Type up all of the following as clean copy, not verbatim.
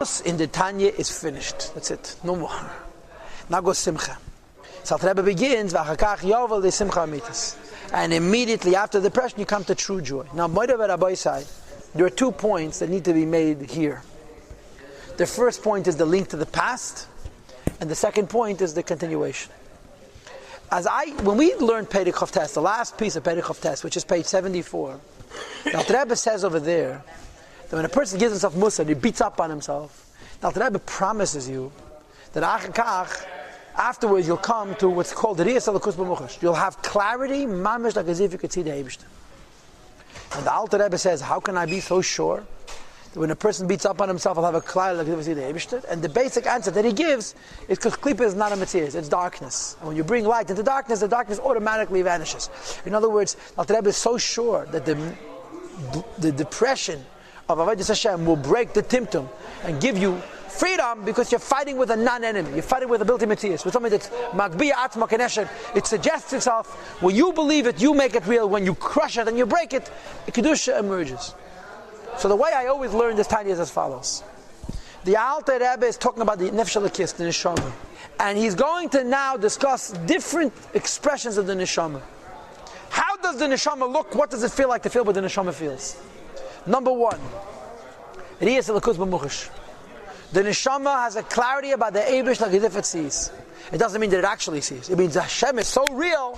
Shabbos in the Tanya is finished. That's it. No more. Now goes Simcha. So the Rebbe begins, V'achakach yovel de Simcha amitis. And immediately after the depression, you come to true joy. Now, there are 2 points that need to be made here. The first point is the link to the past, and the second point is the continuation. When we learned Perek Chof Tes, the last piece of Perek Chof Tes, which is page 74, now the Rebbe says over there that when a person gives himself mussar, he beats up on himself. Now the Rebbe promises you that afterwards you'll come to what's called the Riyas Alakus B'Muchash. You'll have clarity, mamish, like as if you could see the Eibishter. And the Alter Rebbe says, how can I be so sure that when a person beats up on himself, he'll have a clarity like as if you see the Eibishter? And the basic answer that he gives is because Klippa is not a Metzias, it's darkness. And when you bring light into darkness, the darkness automatically vanishes. In other words, Alter Rebbe is so sure that the depression of Avodas Hashem will break the Timtum and give you freedom, because you're fighting with a non-enemy. You're fighting with a built-in Metzias, with something that's Magbiya Atzma Kenesher. It suggests itself. When you believe it, you make it real. When you crush it and you break it, Kedusha emerges. So the way I always learn this Tanya is as follows. The Alter Rebbe is talking about the Nefesh Elokis, the Neshama. And he's going to now discuss different expressions of the Neshama. How does the Neshama look? What does it feel like to feel what the Neshama feels? Number one, Riyas Alakus B'Muchash. The neshama has a clarity about the Eibush like as if it sees. It doesn't mean that it actually sees. It means Hashem is so real,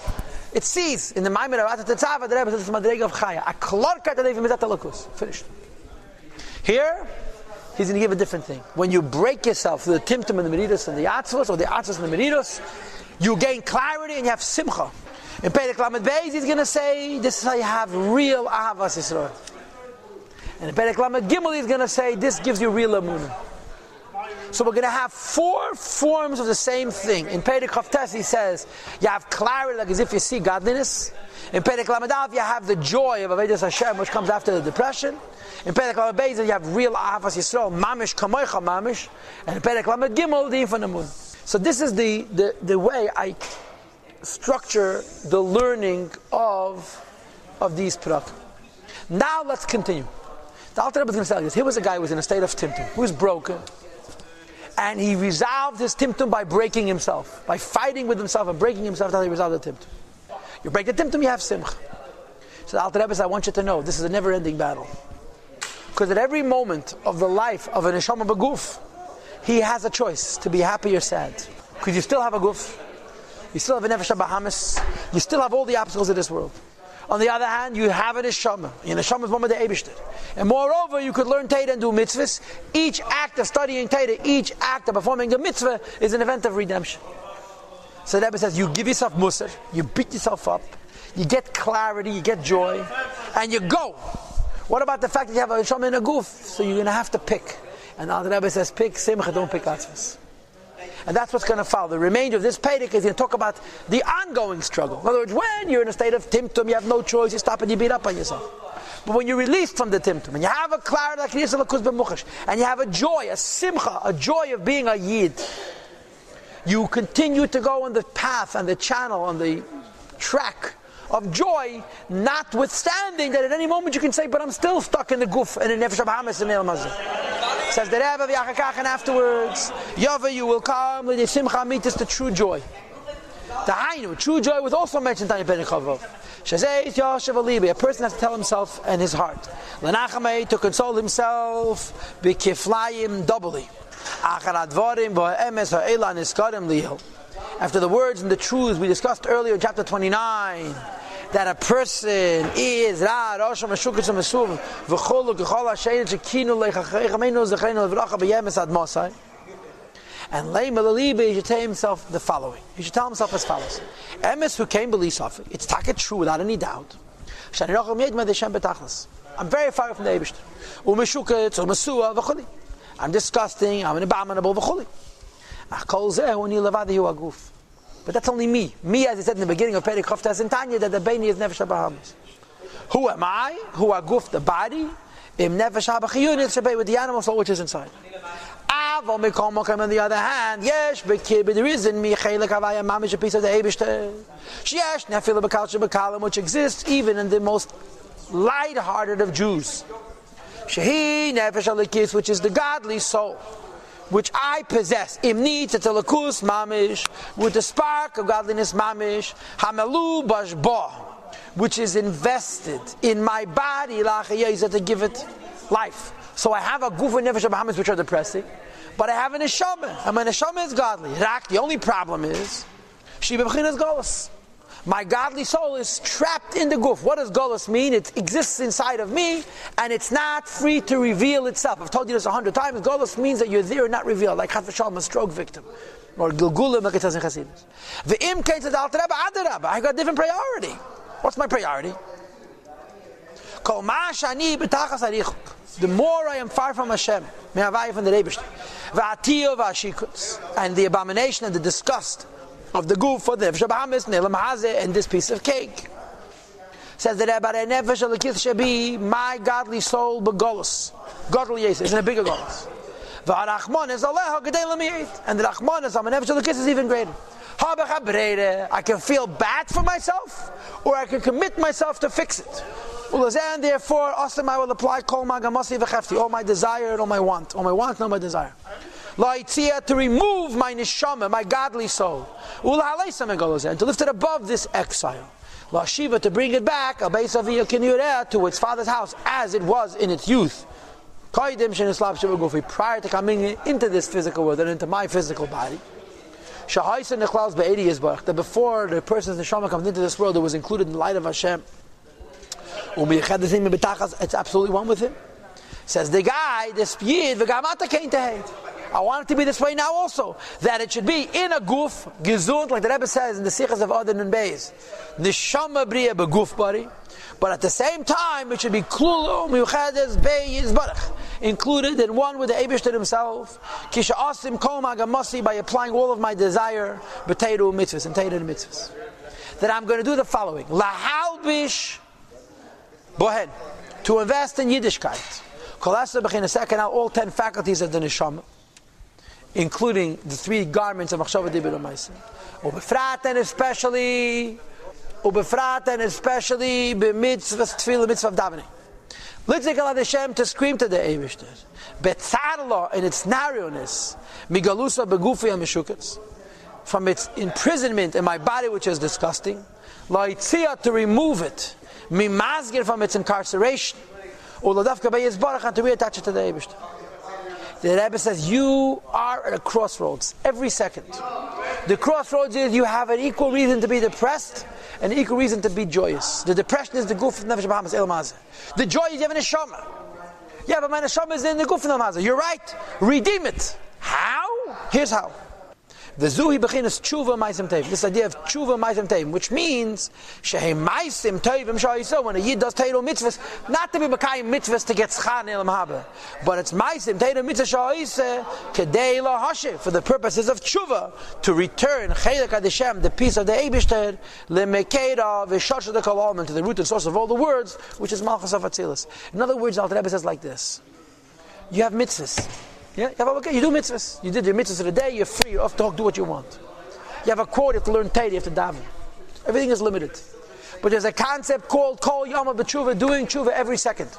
it sees. In the Maimer of Atat Tetzava, the Rebbe says it's Madrega of Chaya. A klorka that even mizat alakus. Finished. Here, he's going to give a different thing. When you break yourself through the Timtum and the Meridus and the Atzvos, or the Atzvos and the Meridus, you gain clarity and you have Simcha. In Perek Lamed Beis, he's going to say, this is how you have real Ahavas Yisrael. And in Perek Lamed Gimel, he's going to say, this gives you real Amunah. So we're going to have 4 forms of the same thing. In Perek Chof Tes, he says, you have clarity like as if you see godliness. In Perek Lamed Aleph, you have the joy of Avodas Hashem, which comes after the depression. In Perek Lamed Beis, you have real Ahavas Yisrael, mamish kamoicha mamish. And in Perek Lamed Gimel, the infinite moon. So this is the way I structure the learning of these prak. Now let's continue. The Alter Rebbe is going to tell you this. Here was a guy who was in a state of Timtum, who was broken. And he resolved his Timtum by breaking himself, by fighting with himself and breaking himself until he resolved the Timtum. You break the Timtum, you have Simcha. So the Alter Rebbe says, I want you to know, this is a never-ending battle. Because at every moment of the life of a Neshama B'Guf, he has a choice to be happy or sad. Because you still have a Guf, you still have a Nefesh HaBahamis, you still have all the obstacles of this world. On the other hand, you have a neshama. Your neshama is one with the Eibishter. And moreover, you could learn Torah and do mitzvahs. Each act of studying Torah, each act of performing a mitzvah is an event of redemption. So the Rebbe says, you give yourself musar, you beat yourself up, you get clarity, you get joy, and you go. What about the fact that you have a neshama in a guf? So you're going to have to pick. And the Rebbe says, pick simcha, don't pick atzvos. And that's what's going to follow. The remainder of this Perek is going to talk about the ongoing struggle. In other words, when you're in a state of Timtum, you have no choice, you stop and you beat up on yourself. But when you're released from the Timtum, and you have a clarity like Riyas Alakus B'Muchash, and you have a joy, a simcha, a joy of being a Yid, you continue to go on the path, on the channel, on the track of joy, notwithstanding that at any moment you can say, but I'm still stuck in the guf and in Nefesh HaBahamis and El Mazah. Says the Rebbe, and afterwards, Yava, you will come, the Simcha Amitis, the true joy. The Hainu, true joy, was also mentioned in Tanya Perek Chof. Shazeit Yoshev Alibi, a person has to tell himself and his heart. Lenachamei, to console himself, B'kiflayim, doubly. Achar advarim, bo'emes ha'elan iskarim lihil. After the words and the truths we discussed earlier in chapter 29, that a person is Ra, Rosh HaMeshuketz HaMesuv, V'cholu K'chol HaShein Shekinu Leichacheinu Zechreinu Levracha B'yemes Ad Mosai. And Leimel Alibi, he should tell himself the following. He should tell himself as follows. Emes who came believe Safik, it's taka true without any doubt. I'm very far from the Eibishter. U'Meshuketz U'Mesua V'choli. I'm disgusting, I'm an abominable V'choli. But that's only me. Me, as I said in the beginning of Perek Chof Tes in Tanya, that the Beini is Nefesh HaBahamis. Who am I? Who are Guf, the body? Im Nefesh HaBachiyun, it's with the animal soul which is inside. On the other hand, yes, there is in me Chelik Havaya Mamish, a piece of the Eibishter. Yes, Nefila B'Kalcha B'Kalim, which exists even in the most light-hearted of Jews. Shehi nefesh alikis, which is the godly soul, which I possess. Im needs a telekus mamish, with the spark of godliness mamish. Hamelu bashba, which is invested in my body, to give it life. So I have a guf and nefesh abahamis which are depressing, but I have an neshama, and my neshama is godly. The only problem is, she b'chinas golus. My godly soul is trapped in the guf. What does golus mean? It exists inside of me, and it's not free to reveal itself. I've told you this 100 times. Golus means that you're there and not revealed, like Chas v'Shalom, a stroke victim, or Gilgulim, like it says in Chasidus. V'im keitzad al tereba adarab. I got a different priority. What's my priority? Kol ma shani b'tachas harichuk. The more I am far from Hashem, me'avai from the Rebishter, v'atiyo v'ashikuts, and the abomination and the disgust of the guf for the nefesh abahamis nelam hazeh, and this piece of cake. Says the Rebbe, nefesh alikith shabi, my godly soul begolus, godly yes, is in a bigger golus. V'arachman is aleha gedei lamiyit, and the rachman is my nefesh alikith is even greater. I can feel bad for myself, or I can commit myself to fix it. And therefore, I will apply all my desire and all my want and all my desire. To remove my neshama, my godly soul, and to lift it above this exile. To bring it back to its father's house as it was in its youth. Prior to coming into this physical world and into my physical body. That before the person's neshama comes into this world, it was included in the light of Hashem. It's absolutely one with him. Says the guy, this yid, I want it to be this way now also. That it should be in a guf, gesund, like the Rebbe says in the Sichas of Adar and Beis. Neshama bria beguf bari. But at the same time, it should be klulu miyuchades be'yizbarach, included in one with the Eibishter himself. Kisha asim kol magamasi, by applying all of my desire, b'teiru mitzvahs, and teiru mitzvahs. That I'm going to do the following. Lahalbish bohen, to invest in Yiddishkeit. Kolasa b'chin a second out all 10 faculties of the neshama, including the 3 garments of machshava dibur u'maaseh. Ubefrat and especially b'mitzvahs tefillah, mitzvah of davening. Litzikal ad Hashem, to scream to the Eibishter. Betzarlo, in its narrowness, migalusa begufi ha-meshukatz, from its imprisonment in my body, which is disgusting. La'itzia, to remove it. Mimazgir, from its incarceration. Uladavka be'yizbarach, and to reattach it to the Eibishter. The Rebbe says, you are at a crossroads every second. The crossroads is you have an equal reason to be depressed and an equal reason to be joyous. The depression is the guf of nefesh abahamis el mazeh. The joy is you have a neshama. Yeah, but my neshama is in the guf of mazeh. You're right. Redeem it. How? Here's how. The zuhi bechinas tshuva ma'asim tevim. This idea of tshuva ma'asim tevim, which means shehe ma'asim tevim sha'isah, when a yid does teiru mitzvahs, not to be makayim mitzvahs to get schar ne'elam haba, but it's ma'asim teiru mitzvah sha'isah kedei la hashiv, for the purposes of tshuva, to return chelek ad Hashem, the peace of the Eibishter, lemekeira v'shasha de kol alman, to the root and source of all the words, which is malchus of atzilus. In other words, the Alter Rebbe says like this: you have mitzvahs. Yeah, you do mitzvahs. You did your mitzvahs of the day, you're free, you're off the hook, do what you want. You have a quote, you have to learn Torah, you have to daven. Everything is limited. But there's a concept called Kol Yama B'Tshuva, doing tshuva every second.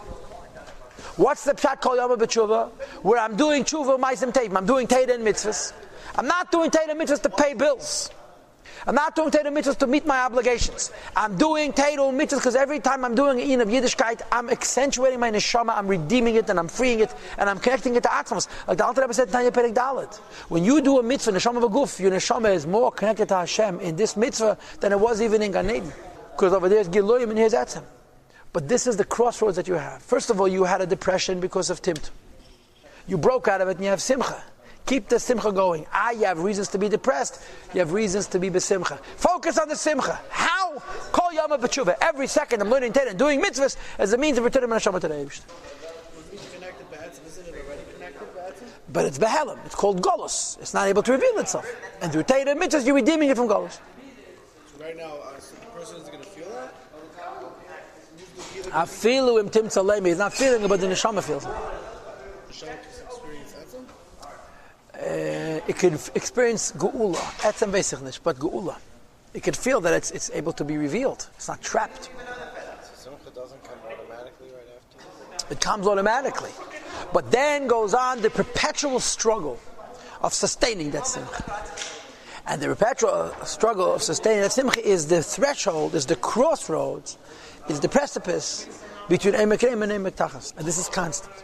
What's the pshat Kol Yama B'Tshuva? Where I'm doing tshuva, ma'asim tevim, I'm doing Torah and mitzvahs. I'm not doing Torah and mitzvahs to pay bills. I'm not doing Torah and mitzvahs to meet my obligations. I'm doing Torah and mitzvahs because every time I'm doing an in of Yiddishkeit, I'm accentuating my neshama, I'm redeeming it, and I'm freeing it, and I'm connecting it to Atzmos. Like the Alter Rebbe said in Tanya Perek Dalet. When you do a mitzvah, neshama v'guf, your neshama is more connected to Hashem in this mitzvah than it was even in Gan Eden. Because over there is Giloyim and here's Etzem. But this is the crossroads that you have. First of all, you had a depression because of Timt. You broke out of it and you have Simcha. Keep the simcha going. You have reasons to be depressed. You have reasons to be besimcha. Focus on the simcha. How? Kol yama b'tshuva. Every second I'm learning Torah and doing mitzvahs as a means of returning my neshama to the Eibishter. But it's behelim. It's called golus. It's not able to reveal itself. And through Torah and mitzvahs, you're redeeming it from golus. So right now, the person isn't going to feel that? Afilu im tim tzalemi. He's not feeling it, but the neshama feels it. It could experience geula, etzem veisich nicht, but geula. It could feel that it's able to be revealed. It's not trapped. Simcha doesn't come automatically right after. It comes automatically. But then goes on the perpetual struggle of sustaining that simcha. And the perpetual struggle of sustaining that simcha is the threshold, is the crossroads, is the precipice between Emek Reim and Emek Tachas. And this is constant.